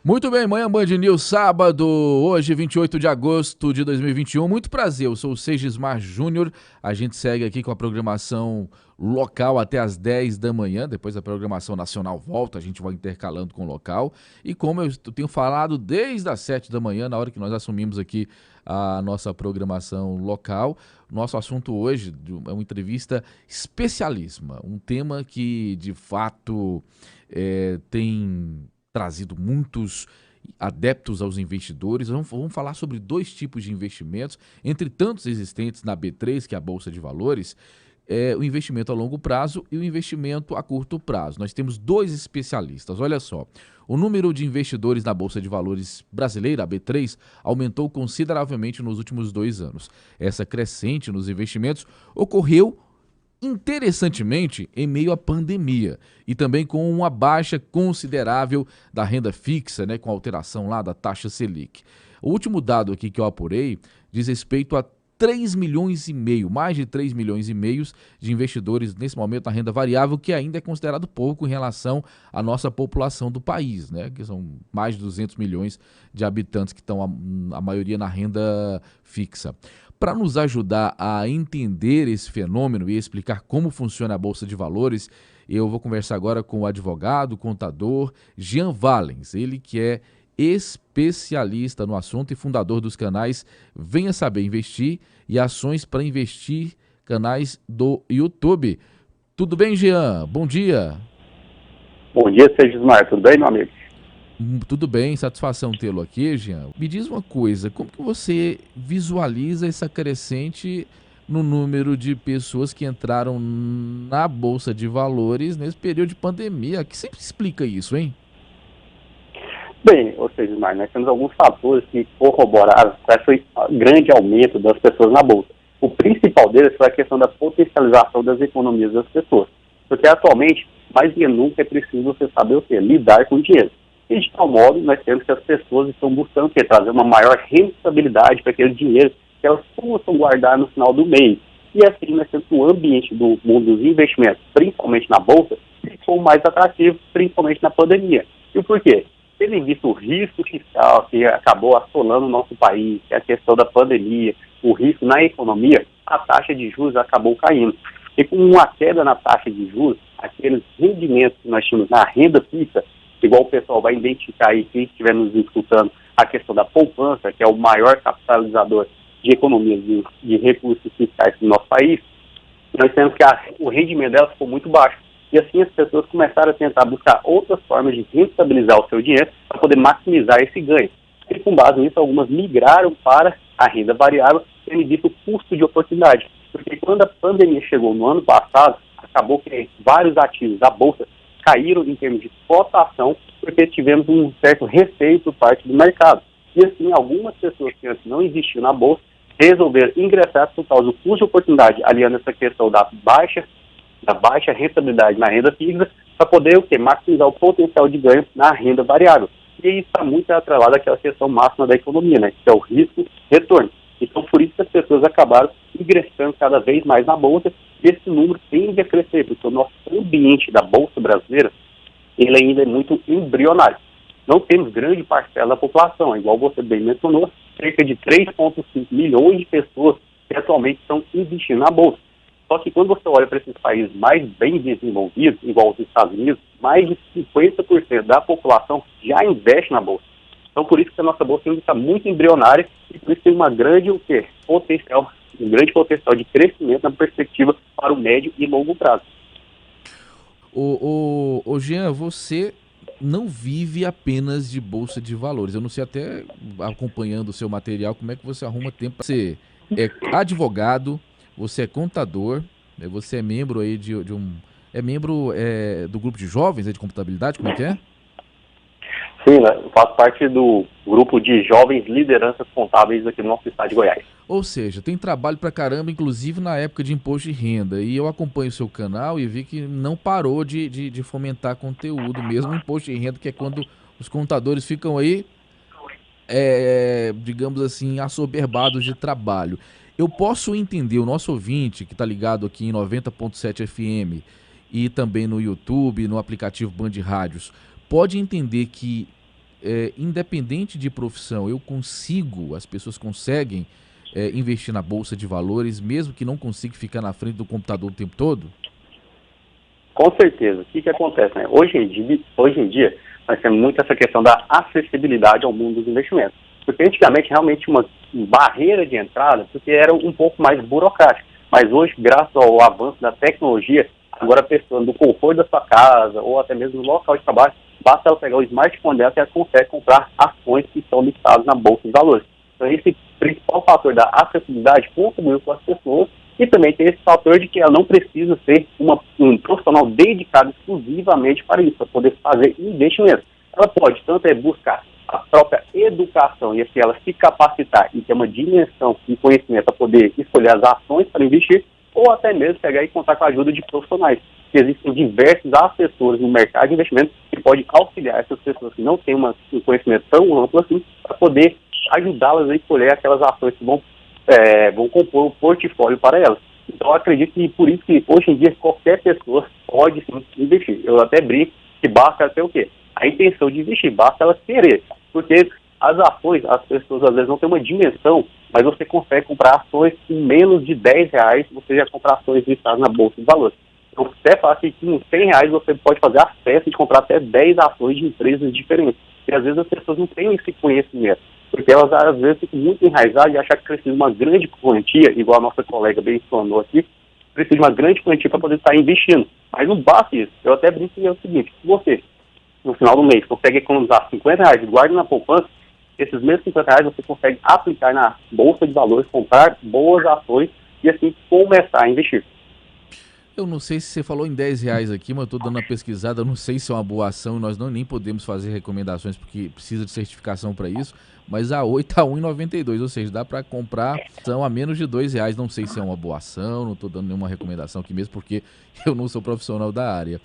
Muito bem, manhã Band News, sábado, hoje 28 de agosto de 2021. Muito prazer, eu sou o Segismar Júnior. A gente segue aqui com a programação local até às 10 da manhã. Depois a programação nacional volta, a gente vai intercalando com o local. E como eu tenho falado desde as 7 da manhã, na hora que nós assumimos aqui a nossa programação local, nosso assunto hoje é uma entrevista especialíssima. Um tema que, de fato, tem trazido muitos adeptos aos investidores. Vamos falar sobre dois tipos de investimentos, entre tantos existentes na B3, que é a Bolsa de Valores, o investimento a longo prazo e o investimento a curto prazo. Nós temos dois especialistas, olha só. O número de investidores na Bolsa de Valores brasileira, a B3, aumentou consideravelmente nos últimos 2 anos. Essa crescente nos investimentos ocorreu interessantemente em meio à pandemia e também com uma baixa considerável da renda fixa, com a alteração lá da taxa Selic. O último dado aqui que eu apurei diz respeito a 3 milhões e meio, mais de 3 milhões e meio de investidores nesse momento na renda variável, que ainda é considerado pouco em relação à nossa população do país, que são mais de 200 milhões de habitantes que estão a maioria na renda fixa. Para nos ajudar a entender esse fenômeno e explicar como funciona a Bolsa de Valores, eu vou conversar agora com o advogado, contador Jean Valens, ele que é especialista no assunto e fundador dos canais Venha Saber Investir e Ações para Investir, canais do YouTube. Tudo bem, Jean? Bom dia. Bom dia, Segismar. Tudo bem, meu amigo? Tudo bem, satisfação tê-lo aqui, Jean. Me diz uma coisa, como que você visualiza essa crescente no número de pessoas que entraram na Bolsa de Valores nesse período de pandemia? Que sempre explica isso, hein? Bem, ou seja, nós temos alguns fatores que corroboraram com esse grande aumento das pessoas na Bolsa. O principal deles foi a questão da potencialização das economias das pessoas. Porque atualmente, mais do que nunca, é preciso você saber o quê? Lidar com dinheiro. E de tal modo, nós temos que as pessoas estão buscando trazer uma maior rentabilidade para aquele dinheiro que elas possam guardar no final do mês. E assim, nós temos o ambiente do mundo dos investimentos, principalmente na Bolsa, ficou mais atrativo, principalmente na pandemia. E por quê? Tendo visto o risco fiscal que acabou assolando o nosso país, que é a questão da pandemia, o risco na economia, a taxa de juros acabou caindo. E com uma queda na taxa de juros, aqueles rendimentos que nós tínhamos na renda fixa, igual o pessoal vai identificar aí, se estiver nos escutando, a questão da poupança, que é o maior capitalizador de economias de recursos fiscais do nosso país, nós temos que o rendimento dela ficou muito baixo. E assim as pessoas começaram a tentar buscar outras formas de rentabilizar o seu dinheiro para poder maximizar esse ganho. E com base nisso, algumas migraram para a renda variável, tendo visto o custo de oportunidade. Porque quando a pandemia chegou no ano passado, acabou que vários ativos da Bolsa caíram em termos de cotação, porque tivemos um certo receio por parte do mercado. E assim, algumas pessoas que antes não existiam na Bolsa resolveram ingressar por causa do custo de oportunidade, aliando essa questão da baixa rentabilidade na renda fixa, para poder maximizar o potencial de ganho na renda variável. E isso está muito atrelado àquela questão máxima da economia, que é o risco-retorno. Então, por isso que as pessoas acabaram ingressando cada vez mais na Bolsa, e esse número tende a crescer, porque o nosso ambiente da Bolsa brasileira, ele ainda é muito embrionário. Não temos grande parcela da população, igual você bem mencionou, cerca de 3,5 milhões de pessoas que atualmente estão investindo na Bolsa. Só que quando você olha para esses países mais bem desenvolvidos, igual os Estados Unidos, mais de 50% da população já investe na Bolsa. Então, por isso que a nossa Bolsa ainda está muito embrionária e por isso tem um grande potencial de crescimento na perspectiva para o médio e longo prazo. Ô Jean, você não vive apenas de Bolsa de Valores. Eu não sei, até acompanhando o seu material, como é que você arruma tempo. Você é advogado, você é contador, você é membro aí de um... É membro do grupo de jovens de contabilidade, como é que é? Sim, eu faço parte do grupo de jovens lideranças contábeis aqui no nosso estado de Goiás. Ou seja, tem trabalho pra caramba, inclusive na época de imposto de renda. E eu acompanho o seu canal e vi que não parou de fomentar conteúdo, mesmo imposto de renda, que é quando os contadores ficam aí, digamos assim, assoberbados de trabalho. Eu posso entender, o nosso ouvinte, que está ligado aqui em 90.7 FM e também no YouTube, no aplicativo Band Rádios, pode entender que independente de profissão, as pessoas conseguem investir na Bolsa de Valores, mesmo que não consiga ficar na frente do computador o tempo todo? Com certeza. O que acontece, né? Hoje em dia, nós temos muito essa questão da acessibilidade ao mundo dos investimentos. Porque antigamente, realmente, uma barreira de entrada, porque era um pouco mais burocrático. Mas hoje, graças ao avanço da tecnologia, agora a pessoa, do conforto da sua casa, ou até mesmo no local de trabalho, basta ela pegar o smartphone dela e ela consegue comprar ações que estão listadas na Bolsa de Valores. Então, esse principal fator da acessibilidade contribuiu com as pessoas. E também tem esse fator de que ela não precisa ser um profissional dedicado exclusivamente para isso, para poder fazer investimentos. Ela pode tanto buscar a própria educação e assim ela se capacitar e ter uma dimensão e conhecimento para poder escolher as ações para investir, ou até mesmo pegar e contar com a ajuda de profissionais. Que existem diversos assessores no mercado de investimentos que podem auxiliar essas pessoas que não têm um conhecimento tão amplo assim, para poder ajudá-las a escolher aquelas ações que vão compor o portfólio para elas. Então, eu acredito que por isso que hoje em dia qualquer pessoa pode sim investir. Eu até brinco que basta ter o quê? A intenção de investir, basta ela querer. Porque as ações, as pessoas às vezes não têm uma dimensão, mas você consegue comprar ações com menos de R$10, você já compra ações listadas na Bolsa de Valores. Então, até fácil que com R$100 você pode fazer acesso de comprar até 10 ações de empresas diferentes. E às vezes as pessoas não têm esse conhecimento. Porque elas, às vezes, ficam muito enraizadas e acham que precisa de uma grande quantia, igual a nossa colega bem explanou aqui, precisa de uma grande quantia para poder estar investindo. Mas não basta isso. Eu até brinco que é o seguinte, se você, no final do mês, consegue economizar R$50 e guarda na poupança, esses mesmos R$50 você consegue aplicar na Bolsa de Valores, comprar boas ações e assim começar a investir. Eu não sei se você falou em R$10 aqui, mas eu estou dando uma pesquisada, eu não sei se é uma boa ação, nós nem podemos fazer recomendações porque precisa de certificação para isso, mas a 8 está R$1,92, ou seja, dá para comprar ação a menos de R$2, não sei se é uma boa ação, não estou dando nenhuma recomendação aqui mesmo porque eu não sou profissional da área.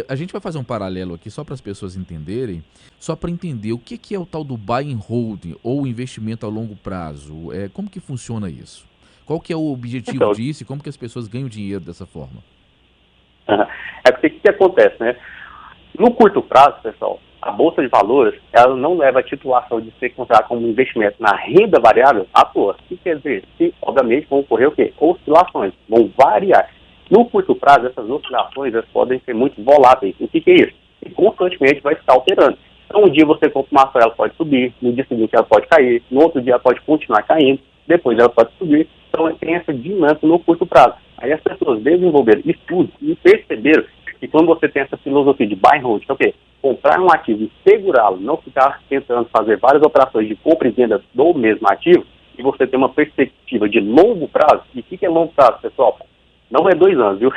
A gente vai fazer um paralelo aqui só para as pessoas entenderem, só para entender o que é o tal do buy and hold ou investimento a longo prazo, como que funciona isso? Qual que é o objetivo disso e como que as pessoas ganham dinheiro dessa forma? É porque o que acontece, né? No curto prazo, pessoal, a Bolsa de Valores, ela não leva a titulação de ser considerada como investimento na renda variável à toa. O que quer dizer? Que, obviamente, vão ocorrer o quê? Oscilações, vão variar. No curto prazo, essas oscilações elas podem ser muito voláteis. O que é isso? E constantemente vai estar alterando. Então, um dia você compra uma ação, ela pode subir, no dia seguinte ela pode cair, no outro dia ela pode continuar caindo, depois ela pode subir. Então, tem essa dinâmica no curto prazo. Aí as pessoas desenvolveram estudos e perceberam que quando você tem essa filosofia de buy and hold, que é o quê? Comprar um ativo e segurá-lo, não ficar tentando fazer várias operações de compra e venda do mesmo ativo, e você tem uma perspectiva de longo prazo. E o que é longo prazo, pessoal? Não é 2 anos, viu?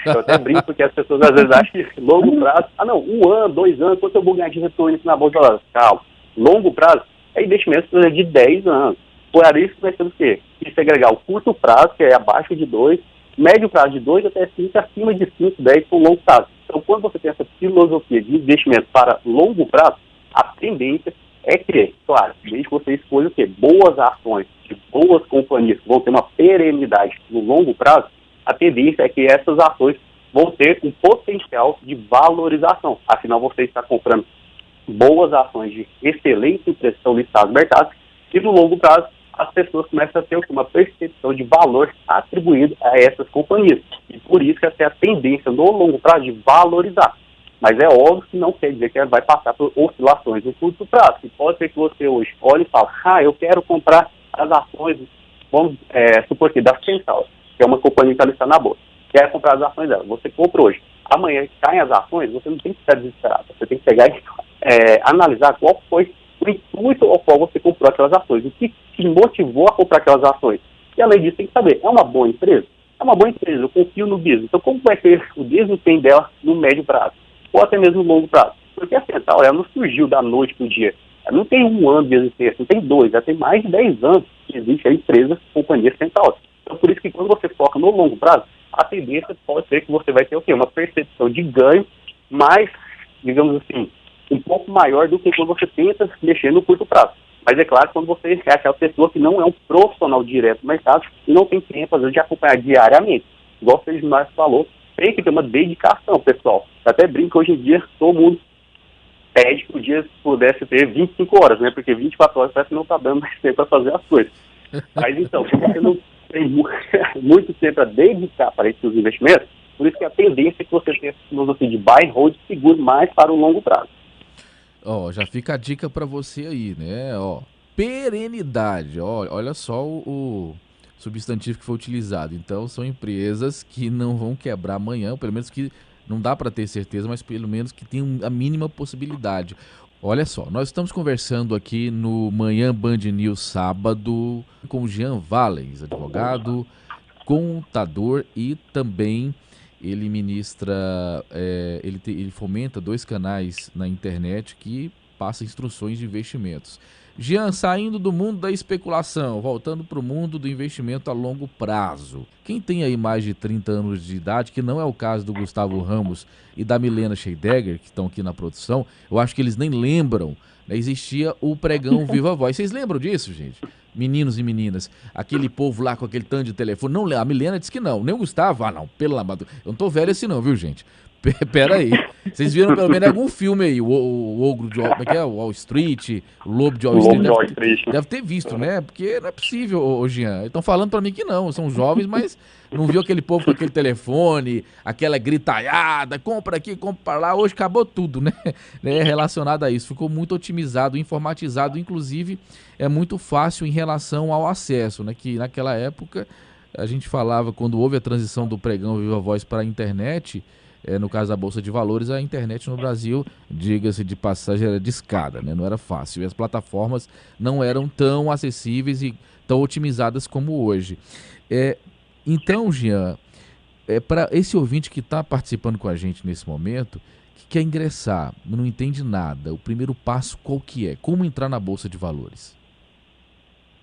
Eu até brinco porque as pessoas às vezes acham que longo prazo, 1 ano, 2 anos, quanto eu vou ganhar de retorno aqui na Bolsa de Valores? Calma. Longo prazo é investimento de 10 anos. Por isso, nós temos que segregar o curto prazo, que é abaixo de 2, médio prazo de 2 até 5, acima de 5, 10 por longo prazo. Então, quando você tem essa filosofia de investimento para longo prazo, a tendência é que, claro, desde que você escolha o quê? Boas ações de boas companhias que vão ter uma perenidade no longo prazo, a tendência é que essas ações vão ter um potencial de valorização. Afinal, você está comprando boas ações de excelente preço que estão listadas no mercado e no longo prazo as pessoas começam a ter uma percepção de valor atribuído a essas companhias. E por isso que essa é a tendência no longo prazo de valorizar. Mas é óbvio que não quer dizer que ela vai passar por oscilações no curto prazo. E pode ser que você hoje olhe e fale, eu quero comprar as ações, vamos supor que da Central, que é uma companhia que está listada na bolsa. Quer comprar as ações dela. Você compra hoje. Amanhã caem as ações, você não tem que ficar desesperado. Você tem que pegar e analisar qual foi o intuito ao qual você comprou aquelas ações, o que te motivou a comprar aquelas ações. E além disso, tem que saber, é uma boa empresa? É uma boa empresa, eu confio no business. Então, como vai ser o desempenho dela no médio prazo? Ou até mesmo no longo prazo? Porque a Central, ela não surgiu da noite para o dia. Ela não tem 1 ano de existência, não tem 2, ela tem mais de 10 anos que existe a empresa, companhia Central. Então, por isso que quando você foca no longo prazo, a tendência pode ser que você vai ter o quê? Uma percepção de ganho mais, digamos assim, um pouco maior do que quando você tenta mexer no curto prazo. Mas é claro, quando você é aquela pessoa que não é um profissional direto do mercado e não tem tempo, às vezes, de acompanhar diariamente. Igual o Sérgio falou, tem que ter uma dedicação, pessoal. Eu até brinco que hoje em dia todo mundo pede que o dia pudesse ter 25 horas, né? Porque 24 horas parece que não está dando mais tempo para fazer as coisas. Mas então, se você não tem muito tempo a dedicar para esses investimentos, por isso que a tendência é que você tenha essa filosofia de buy and hold seguro mais para o longo prazo. Já fica a dica para você aí, né? Perenidade. Olha só o substantivo que foi utilizado. Então, são empresas que não vão quebrar amanhã, pelo menos que não dá para ter certeza, mas pelo menos que tem a mínima possibilidade. Olha só, nós estamos conversando aqui no Manhã Band News sábado com o Jean Valens, advogado, contador e também ele ministra, ele fomenta 2 canais na internet que passam instruções de investimentos. Jean, saindo do mundo da especulação, voltando para o mundo do investimento a longo prazo. Quem tem aí mais de 30 anos de idade, que não é o caso do Gustavo Ramos e da Milena Scheidegger, que estão aqui na produção, eu acho que eles nem lembram, né? Existia o pregão Viva Voz. Vocês lembram disso, gente? Meninos e meninas, aquele povo lá com aquele tanto de telefone. Não, a Milena disse que não, nem o Gustavo. Não, pelo amor. Eu não tô velho assim não, viu, gente? Pera aí. Vocês viram pelo menos algum filme aí, o Ogro de como é que é? O Wall Street, o Lobo de Wall Street. Deve ter visto, né? Porque não é possível, ô Jean. Estão falando pra mim que não, são jovens, mas não viu aquele povo com aquele telefone, aquela gritalhada, compra aqui, compra lá. Hoje acabou tudo, né? Relacionado a isso. Ficou muito otimizado, informatizado, inclusive é muito fácil em relação ao acesso, né? Que naquela época a gente falava, quando houve a transição do pregão Viva Voz para a internet, no caso da Bolsa de Valores, a internet no Brasil, diga-se de passagem, era discada, né? Não era fácil. E as plataformas não eram tão acessíveis e tão otimizadas como hoje. Então, Jean, para esse ouvinte que está participando com a gente nesse momento, que quer ingressar, não entende nada, o primeiro passo qual que é? Como entrar na Bolsa de Valores?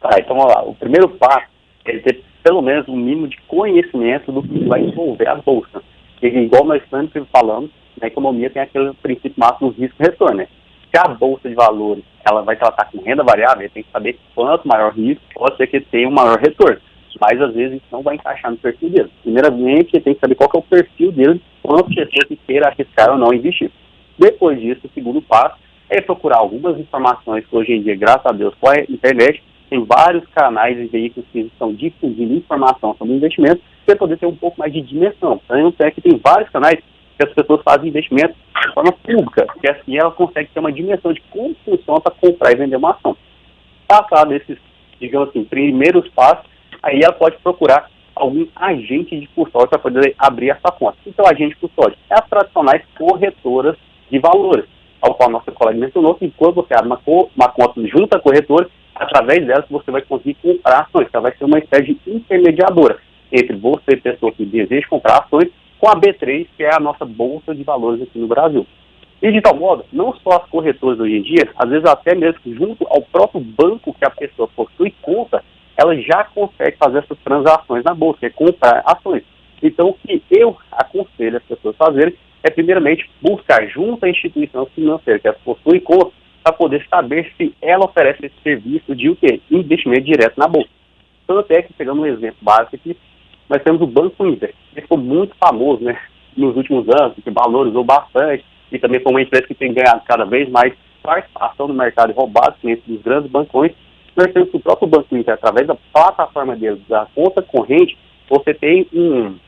Então vamos lá. O primeiro passo é ter pelo menos um mínimo de conhecimento do que vai envolver a Bolsa. Porque, igual nós sempre falamos, na economia tem aquele princípio máximo do risco-retorno, né? Se a Bolsa de Valores ela vai tratar com renda variável, tem que saber quanto maior risco pode ser que tenha um maior retorno. Mas, às vezes, isso não vai encaixar no perfil dele. Primeiramente, tem que saber qual que é o perfil dele, quanto pessoa que queira arriscar ou não investir. Depois disso, o segundo passo é procurar algumas informações que hoje em dia, graças a Deus, com a internet, tem vários canais e veículos que estão difundindo informação sobre investimento, para poder ter um pouco mais de dimensão. Então, que tem vários canais que as pessoas fazem investimento de forma pública, que assim ela consegue ter uma dimensão de como funciona para comprar e vender uma ação. Passado esses, digamos assim, primeiros passos, aí ela pode procurar algum agente de custódia para poder abrir essa conta. Então, agente de custódia é as tradicionais corretoras de valores, ao qual a nossa colega mencionou, que quando você abre uma conta junto à corretora, através dela você vai conseguir comprar ações, ela vai ser uma espécie de intermediadora entre você, pessoa que deseja comprar ações, com a B3, que é a nossa Bolsa de Valores aqui no Brasil. E de tal modo, não só as corretoras hoje em dia, às vezes até mesmo junto ao próprio banco que a pessoa possui conta, ela já consegue fazer essas transações na Bolsa, que é comprar ações. Então, o que eu aconselho as pessoas a fazerem é, primeiramente, buscar junto à instituição financeira que ela possui conta, para poder saber se ela oferece esse serviço de o quê? Investimento direto na Bolsa. Então, até que, pegando um exemplo básico aqui, nós temos o Banco Inter. Ele ficou muito famoso, né, nos últimos anos, que valorizou bastante, e também foi uma empresa que tem ganhado cada vez mais participação no mercado e roubado clientes dos grandes bancões. Nós temos o próprio Banco Inter, através da plataforma deles, da conta corrente, você tem um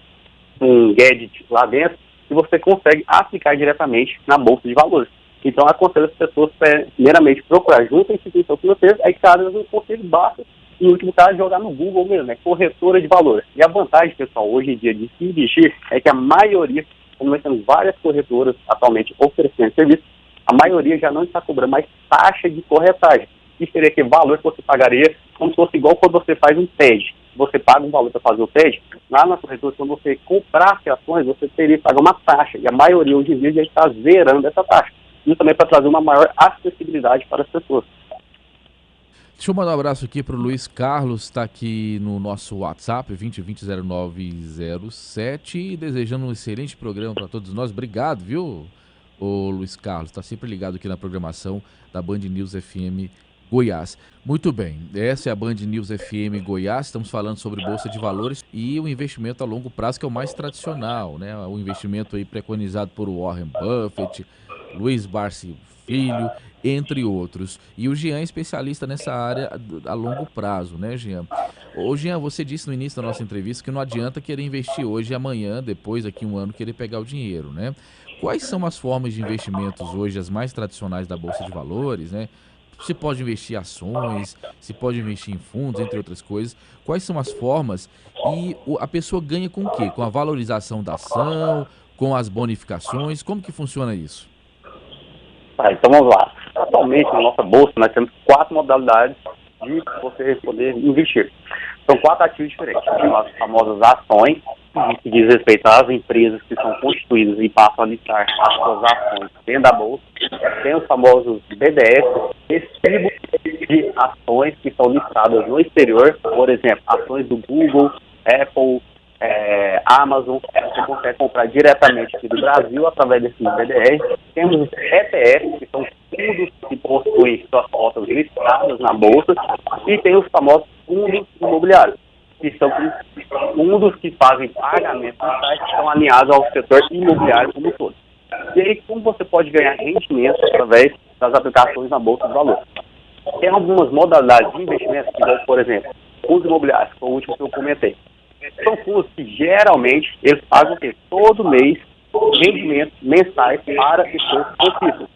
gadget lá dentro que você consegue aplicar diretamente na Bolsa de Valores. Então, aconselho as pessoas, primeiramente, procurar junto à instituição financeira, aí caso não consiga, basta, em último caso, jogar no Google mesmo, né? Corretora de valores. E a vantagem, pessoal, hoje em dia de se investir é que a maioria, como nós temos várias corretoras atualmente oferecendo serviço, a maioria já não está cobrando mais taxa de corretagem. Isso seria aquele valor que você pagaria como se fosse igual quando você faz um TED. Você paga um valor para fazer o TED, lá na corretora, quando você comprasse ações, você teria que pagar uma taxa. E a maioria hoje em dia já está zerando essa taxa. Isso também para trazer uma maior acessibilidade para as pessoas. Deixa eu mandar um abraço aqui para o Luiz Carlos, está aqui no nosso WhatsApp, 20200907, desejando um excelente programa para todos nós. Obrigado, viu, o Luiz Carlos? Está sempre ligado aqui na programação da Band News FM Goiás. Muito bem, essa é a Band News FM Goiás, estamos falando sobre Bolsa de Valores e o investimento a longo prazo, que é o mais tradicional, né? O investimento aí preconizado por Warren Buffett, Luiz Barsi filho, entre outros. E o Jean é especialista nessa área a longo prazo, né, Jean? Ô, Jean, você disse no início da nossa entrevista que não adianta querer investir hoje e amanhã, depois, daqui um ano, querer pegar o dinheiro, né? Quais são as formas de investimentos hoje, as mais tradicionais da Bolsa de Valores, né? Se pode investir em ações, se pode investir em fundos, entre outras coisas. Quais são as formas e a pessoa ganha com o quê? Com a valorização da ação, com as bonificações? Como que funciona isso? Tá, então vamos lá. Atualmente, na nossa bolsa, nós temos 4 modalidades de você poder investir. São 4 ativos diferentes. Tem as famosas ações, que diz respeito às empresas que são constituídas e passam a listar as suas ações dentro da bolsa. Tem os famosos BDS, distribuidores de ações que são listadas no exterior, por exemplo, ações do Google, Apple, Amazon. Você consegue comprar diretamente aqui do Brasil através desses BDRs. Temos os ETFs, que são fundos que possuem suas cotas listadas na bolsa, e tem os famosos fundos imobiliários, que são fundos que fazem pagamentos mensais, que estão alinhados ao setor imobiliário como um todo. E aí, como você pode ganhar rendimento através das aplicações na Bolsa de Valores? Tem algumas modalidades de investimento, que, por exemplo, fundos imobiliários, que foi o último que eu comentei. São fundos que geralmente eles pagam o quê? Todo mês rendimentos mensais para os seus cotistas.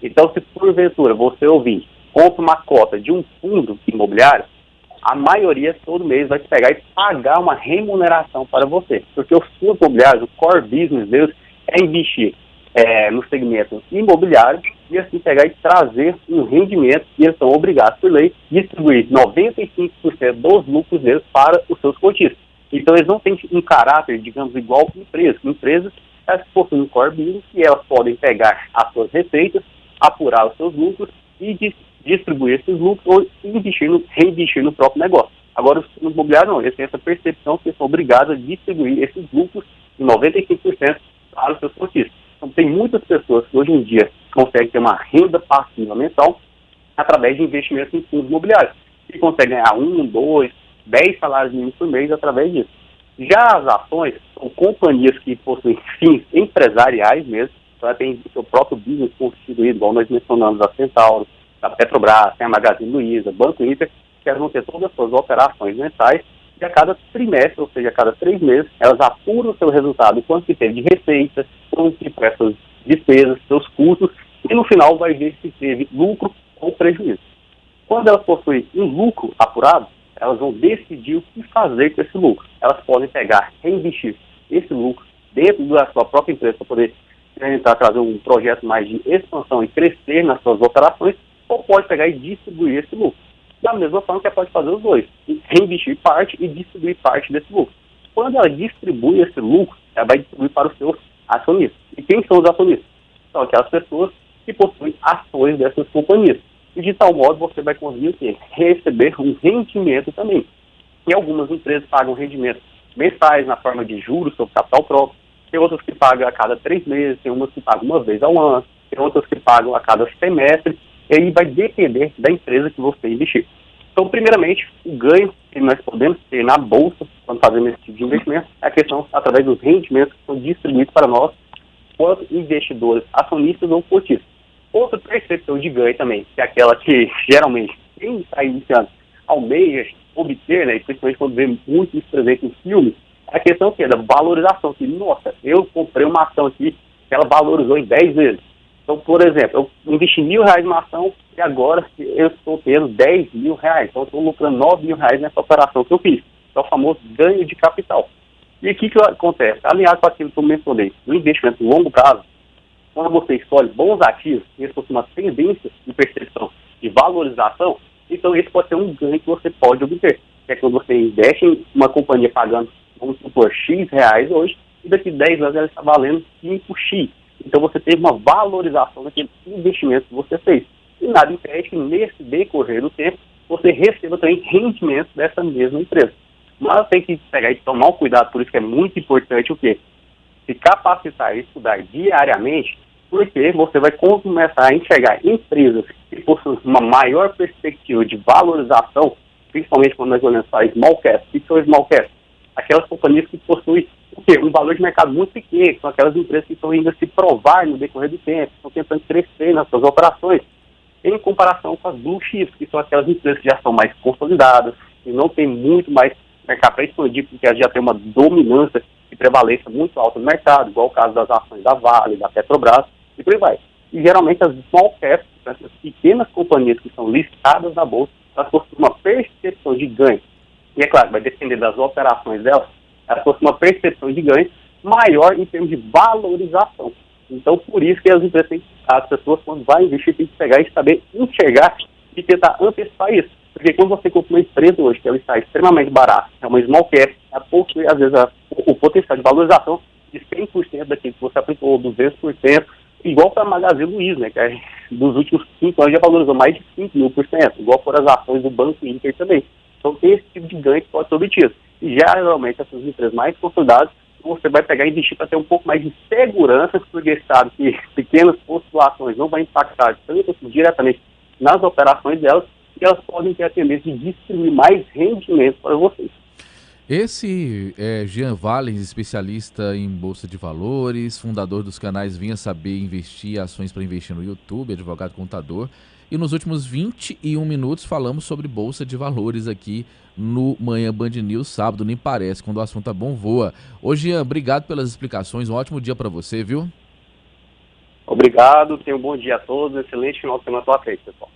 Então, se porventura você ouvir, compra uma cota de um fundo imobiliário, a maioria todo mês vai te pegar e pagar uma remuneração para você. Porque os fundos imobiliários, o core business deles é investir no segmento imobiliário e assim pegar e trazer um rendimento, e eles são obrigados por lei a distribuir 95% dos lucros deles para os seus cotistas. Então eles não têm um caráter, digamos, igual a empresas. Empresas, elas possuem um core business e elas podem pegar as suas receitas, apurar os seus lucros e distribuir esses lucros ou reinvestir no próprio negócio. Agora, os fundos imobiliários não, eles têm essa percepção que eles são obrigados a distribuir esses lucros em 95% para os seus cotistas. Então, tem muitas pessoas que hoje em dia conseguem ter uma renda passiva mensal através de investimentos em fundos imobiliários, e conseguem ganhar 1, 2, 10 salários mínimos por mês através disso. Já as ações são companhias que possuem fins empresariais mesmo, então tem o seu próprio business constituído, igual nós mencionamos a Centauro, a Petrobras, tem a Magazine Luiza, Banco Inter, que elas vão ter todas as suas operações mensais, e a cada trimestre, ou seja, a cada 3 meses, elas apuram o seu resultado, quanto que teve de receita, quanto que foi essas despesas, seus custos, e no final vai ver se teve lucro ou prejuízo. Quando elas possuem um lucro apurado, elas vão decidir o que fazer com esse lucro. Elas podem pegar, reinvestir esse lucro dentro da sua própria empresa para poder tentar trazer um projeto mais de expansão e crescer nas suas operações, ou pode pegar e distribuir esse lucro. Da mesma forma que ela pode fazer os dois, reinvestir parte e distribuir parte desse lucro. Quando ela distribui esse lucro, ela vai distribuir para os seus acionistas. E quem são os acionistas? São aquelas pessoas que possuem ações dessas companhias. E de tal modo você vai conseguir o quê? Receber um rendimento também. E algumas empresas pagam rendimentos mensais na forma de juros sobre capital próprio, tem outras que pagam a cada 3 meses, tem umas que pagam uma vez ao ano, tem outras que pagam a cada semestre, e aí vai depender da empresa que você investir. Então, primeiramente, o ganho que nós podemos ter na bolsa, quando fazemos esse tipo de investimento, é a questão através dos rendimentos que são distribuídos para nós, quanto investidores, acionistas ou cotistas. Outra percepção de ganho também, que é aquela que geralmente quem está iniciando almeja obter, né, principalmente quando vê muito isso presente em filmes, é a questão que é da valorização. Que, nossa, eu comprei uma ação aqui que ela valorizou em 10 vezes. Então, por exemplo, eu investi R$1.000 numa ação e agora eu estou tendo R$10.000. Então, eu estou lucrando R$9.000 nessa operação que eu fiz. É o famoso ganho de capital. E o que acontece? Alinhado com aquilo que eu mencionei, no investimento no longo prazo, quando você escolhe bons ativos, e eles possuem uma tendência de percepção de valorização, então esse pode ser um ganho que você pode obter. Que é quando você investe em uma companhia pagando, vamos supor, X reais hoje, e daqui 10 anos ela está valendo 5X. Então você teve uma valorização daquele investimento que você fez. E nada impede que nesse decorrer do tempo você receba também rendimentos dessa mesma empresa. Mas tem que pegar e tomar um cuidado, por isso que é muito importante o quê? Se capacitar e estudar diariamente, porque você vai começar a enxergar empresas que possuem uma maior perspectiva de valorização, principalmente quando nós olhamos para small cap. O que são small cap? aquelas companhias que possuem um valor de mercado muito pequeno, que são aquelas empresas que estão ainda se provar no decorrer do tempo, estão tentando crescer nas suas operações, em comparação com as blue chips, que são aquelas empresas que já são mais consolidadas, que não tem muito mais mercado para expandir, porque elas já têm uma dominância e prevalência muito alta no mercado, igual o caso das ações da Vale, da Petrobras, e por aí vai. E geralmente as small caps, essas pequenas companhias que são listadas na bolsa, elas possuem uma percepção de ganho. E é claro, vai depender das operações delas, elas possuem uma percepção de ganho maior em termos de valorização. Então, por isso que as empresas as pessoas, quando vai investir, tem que pegar e saber enxergar e tentar antecipar isso. Porque quando você compra uma empresa hoje, que ela está extremamente barata, é uma small cap, ela possui, às vezes, o potencial de valorização de 100% daquilo que você aplicou, 200%, igual para a Magazine Luiza, né, que dos últimos 5 anos já valorizou mais de 5.000%, igual por as ações do Banco Inter também. Então, tem esse tipo de ganho que pode ser obtido. E geralmente, essas empresas mais consolidadas, você vai pegar e investir para ter um pouco mais de segurança, porque sabe que pequenas oscilações não vão impactar tanto assim, diretamente nas operações delas, e elas podem ter a tendência de distribuir mais rendimento para vocês. Esse é Jean Valens, especialista em Bolsa de Valores, fundador dos canais Vinha Saber Investir, ações para investir no YouTube, advogado contador. E nos últimos 21 minutos falamos sobre Bolsa de Valores aqui no Manhã Band News, sábado, nem parece, quando o assunto é bom, voa. Ô Jean, obrigado pelas explicações, um ótimo dia para você, viu? Obrigado, tenha um bom dia a todos, excelente final de semana para vocês, pessoal.